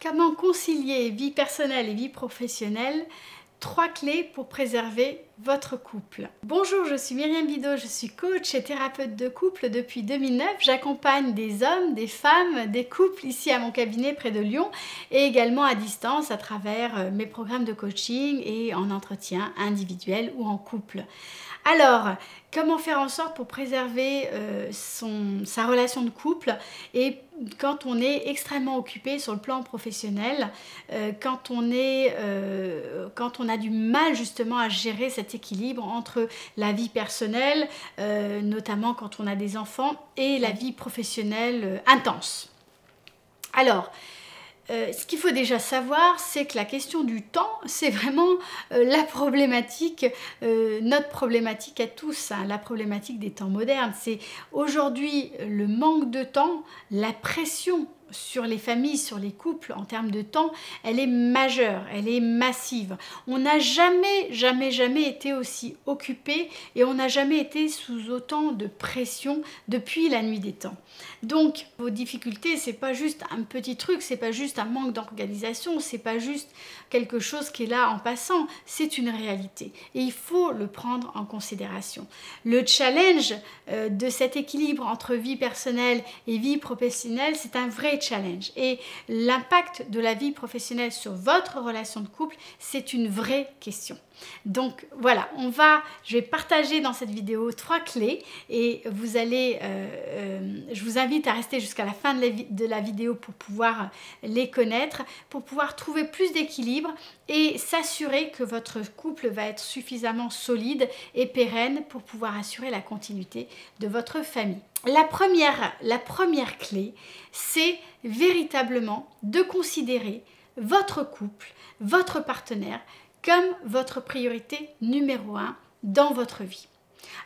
Comment concilier vie personnelle et vie professionnelle? 3 clés pour préserver votre couple. Bonjour, je suis Myriam Bidot, je suis coach et thérapeute de couple depuis 2009. J'accompagne des hommes, des femmes, des couples ici à mon cabinet près de Lyon et également à distance à travers mes programmes de coaching et en entretien individuel ou en couple. Alors, comment faire en sorte pour préserver sa relation de couple et quand on est extrêmement occupé sur le plan professionnel, quand on a du mal justement à gérer cet équilibre entre la vie personnelle, notamment quand on a des enfants, et la vie professionnelle intense. Alors, ce qu'il faut déjà savoir, c'est que la question du temps, c'est vraiment la problématique, notre problématique à tous, hein, la problématique des temps modernes. C'est aujourd'hui le manque de temps, la pression sur les familles, sur les couples en termes de temps, elle est majeure, elle est massive. On n'a jamais été aussi occupé et on n'a jamais été sous autant de pression depuis la nuit des temps. Donc vos difficultés, c'est pas juste un petit truc, c'est pas juste un manque d'organisation, c'est pas juste quelque chose qui est là en passant, c'est une réalité et il faut le prendre en considération. Le challenge de cet équilibre entre vie personnelle et vie professionnelle, c'est un vrai challenge et l'impact de la vie professionnelle sur votre relation de couple, c'est une vraie question. Donc voilà, je vais partager dans cette vidéo 3 clés et je vous invite à rester jusqu'à la fin de la vidéo pour pouvoir les connaître, pour pouvoir trouver plus d'équilibre et s'assurer que votre couple va être suffisamment solide et pérenne pour pouvoir assurer la continuité de votre famille. La première clé, c'est véritablement de considérer votre couple, votre partenaire, comme votre priorité numéro 1 dans votre vie.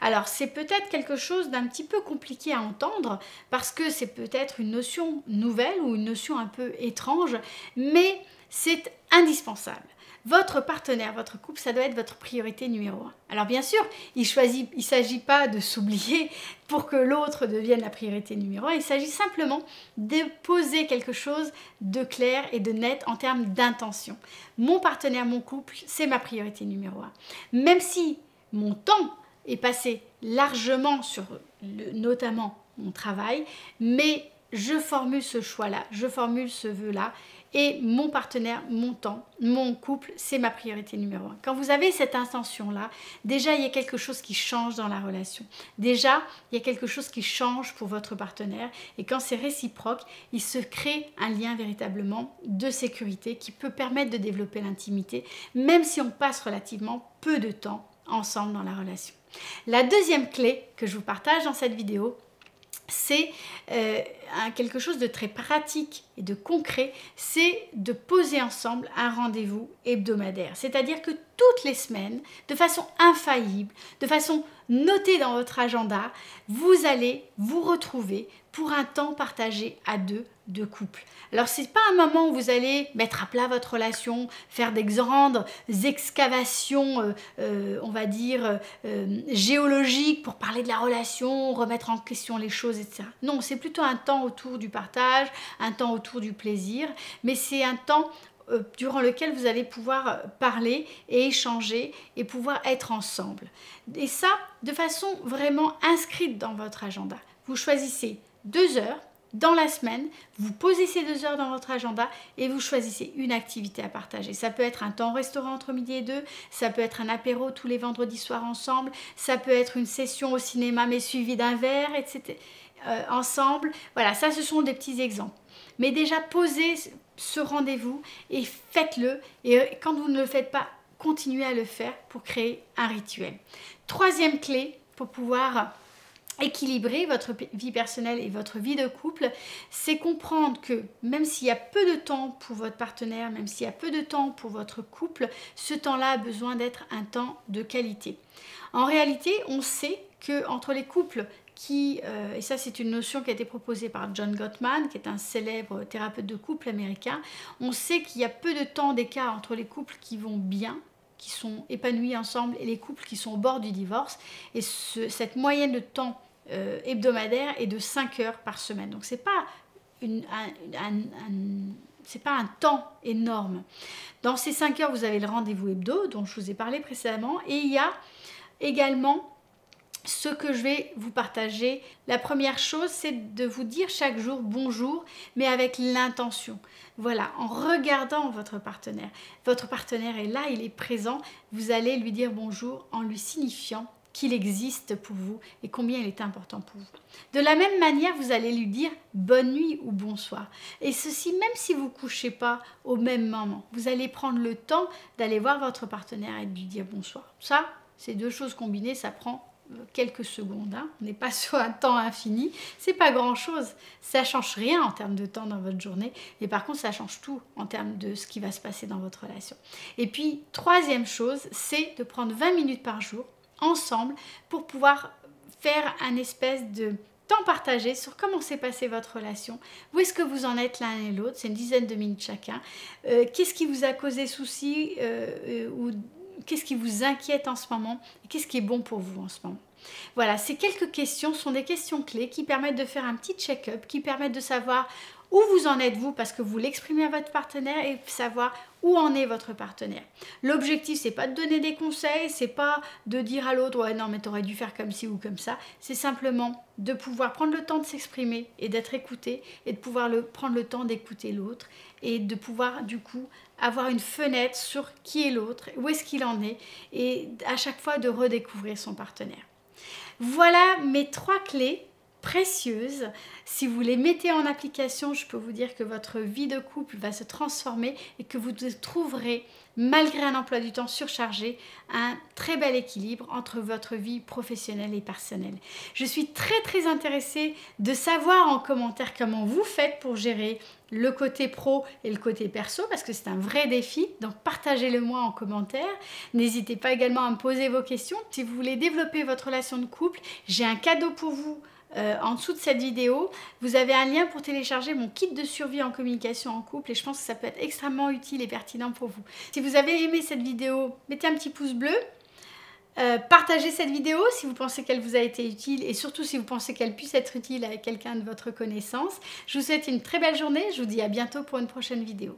Alors c'est peut-être quelque chose d'un petit peu compliqué à entendre parce que c'est peut-être une notion nouvelle ou une notion un peu étrange, mais c'est indispensable. Votre partenaire, votre couple, ça doit être votre priorité numéro 1. Alors bien sûr, il ne s'agit pas de s'oublier pour que l'autre devienne la priorité numéro 1. Il s'agit simplement de poser quelque chose de clair et de net en termes d'intention. Mon partenaire, mon couple, c'est ma priorité numéro 1. Même si mon temps est passé largement sur notamment mon travail, mais je formule ce choix-là, je formule ce vœu-là et mon partenaire, mon temps, mon couple, c'est ma priorité numéro 1. Quand vous avez cette intention-là, déjà il y a quelque chose qui change dans la relation. Déjà, il y a quelque chose qui change pour votre partenaire et quand c'est réciproque, il se crée un lien véritablement de sécurité qui peut permettre de développer l'intimité, même si on passe relativement peu de temps ensemble dans la relation. La deuxième clé que je vous partage dans cette vidéo, c'est quelque chose de très pratique et de concret, c'est de poser ensemble un rendez-vous hebdomadaire. C'est-à-dire que toutes les semaines, de façon infaillible, de façon notée dans votre agenda, vous allez vous retrouver pour un temps partagé à deux de couple. Alors c'est pas un moment où vous allez mettre à plat votre relation, faire des grandes excavations, on va dire géologiques pour parler de la relation, remettre en question les choses, etc. Non, c'est plutôt un temps autour du partage, un temps autour du plaisir, mais c'est un temps durant lequel vous allez pouvoir parler et échanger et pouvoir être ensemble. Et ça, de façon vraiment inscrite dans votre agenda. Vous choisissez 2 heures dans la semaine, vous posez ces 2 heures dans votre agenda et vous choisissez une activité à partager. Ça peut être un temps au restaurant entre midi et 2, ça peut être un apéro tous les vendredis soirs ensemble, ça peut être une session au cinéma mais suivie d'un verre, etc. Ensemble. Voilà, ça ce sont des petits exemples. Mais déjà posez ce rendez-vous et faites-le. Et quand vous ne le faites pas, continuez à le faire pour créer un rituel. Troisième clé pour pouvoir équilibrer votre vie personnelle et votre vie de couple, c'est comprendre que même s'il y a peu de temps pour votre partenaire, même s'il y a peu de temps pour votre couple, ce temps-là a besoin d'être un temps de qualité. En réalité, on sait que entre les couples et ça c'est une notion qui a été proposée par John Gottman, qui est un célèbre thérapeute de couple américain, on sait qu'il y a peu de temps d'écart entre les couples qui vont bien, qui sont épanouis ensemble, et les couples qui sont au bord du divorce. Et cette moyenne de temps hebdomadaire est de 5 heures par semaine. Donc c'est pas pas un temps énorme. Dans ces 5 heures, vous avez le rendez-vous hebdo dont je vous ai parlé précédemment et il y a également ce que je vais vous partager. La première chose, c'est de vous dire chaque jour bonjour, mais avec l'intention. Voilà, en regardant votre partenaire. Votre partenaire est là, il est présent. Vous allez lui dire bonjour en lui signifiant qu'il existe pour vous et combien il est important pour vous. De la même manière, vous allez lui dire bonne nuit ou bonsoir. Et ceci, même si vous ne couchez pas au même moment, vous allez prendre le temps d'aller voir votre partenaire et de lui dire bonsoir. Ça, ces deux choses combinées, ça prend quelques secondes, hein. On n'est pas sur un temps infini, c'est pas grand chose, ça change rien en termes de temps dans votre journée, mais par contre ça change tout en termes de ce qui va se passer dans votre relation. Et puis troisième chose, c'est de prendre 20 minutes par jour ensemble pour pouvoir faire un espèce de temps partagé sur comment s'est passée votre relation, où est-ce que vous en êtes l'un et l'autre, c'est une dizaine de minutes chacun, qu'est-ce qui vous a causé souci ou qu'est-ce qui vous inquiète en ce moment et qu'est-ce qui est bon pour vous en ce moment. Voilà, ces quelques questions sont des questions clés qui permettent de faire un petit check-up, qui permettent de savoir où vous en êtes vous parce que vous l'exprimez à votre partenaire et savoir où en est votre partenaire. L'objectif, c'est pas de donner des conseils, c'est pas de dire à l'autre ouais non mais t'aurais dû faire comme ci ou comme ça, c'est simplement de pouvoir prendre le temps de s'exprimer et d'être écouté et de pouvoir prendre le temps d'écouter l'autre et de pouvoir du coup avoir une fenêtre sur qui est l'autre, où est-ce qu'il en est et à chaque fois de redécouvrir son partenaire. Voilà mes 3 clés précieuses. Si vous les mettez en application, je peux vous dire que votre vie de couple va se transformer et que vous trouverez, malgré un emploi du temps surchargé, un très bel équilibre entre votre vie professionnelle et personnelle. Je suis très intéressée de savoir en commentaire comment vous faites pour gérer le côté pro et le côté perso parce que c'est un vrai défi, donc partagez-le moi en commentaire. N'hésitez pas également à me poser vos questions. Si vous voulez développer votre relation de couple, j'ai un cadeau pour vous. En dessous de cette vidéo, vous avez un lien pour télécharger mon kit de survie en communication en couple et je pense que ça peut être extrêmement utile et pertinent pour vous. Si vous avez aimé cette vidéo, mettez un petit pouce bleu, partagez cette vidéo si vous pensez qu'elle vous a été utile et surtout si vous pensez qu'elle puisse être utile à quelqu'un de votre connaissance. Je vous souhaite une très belle journée, je vous dis à bientôt pour une prochaine vidéo.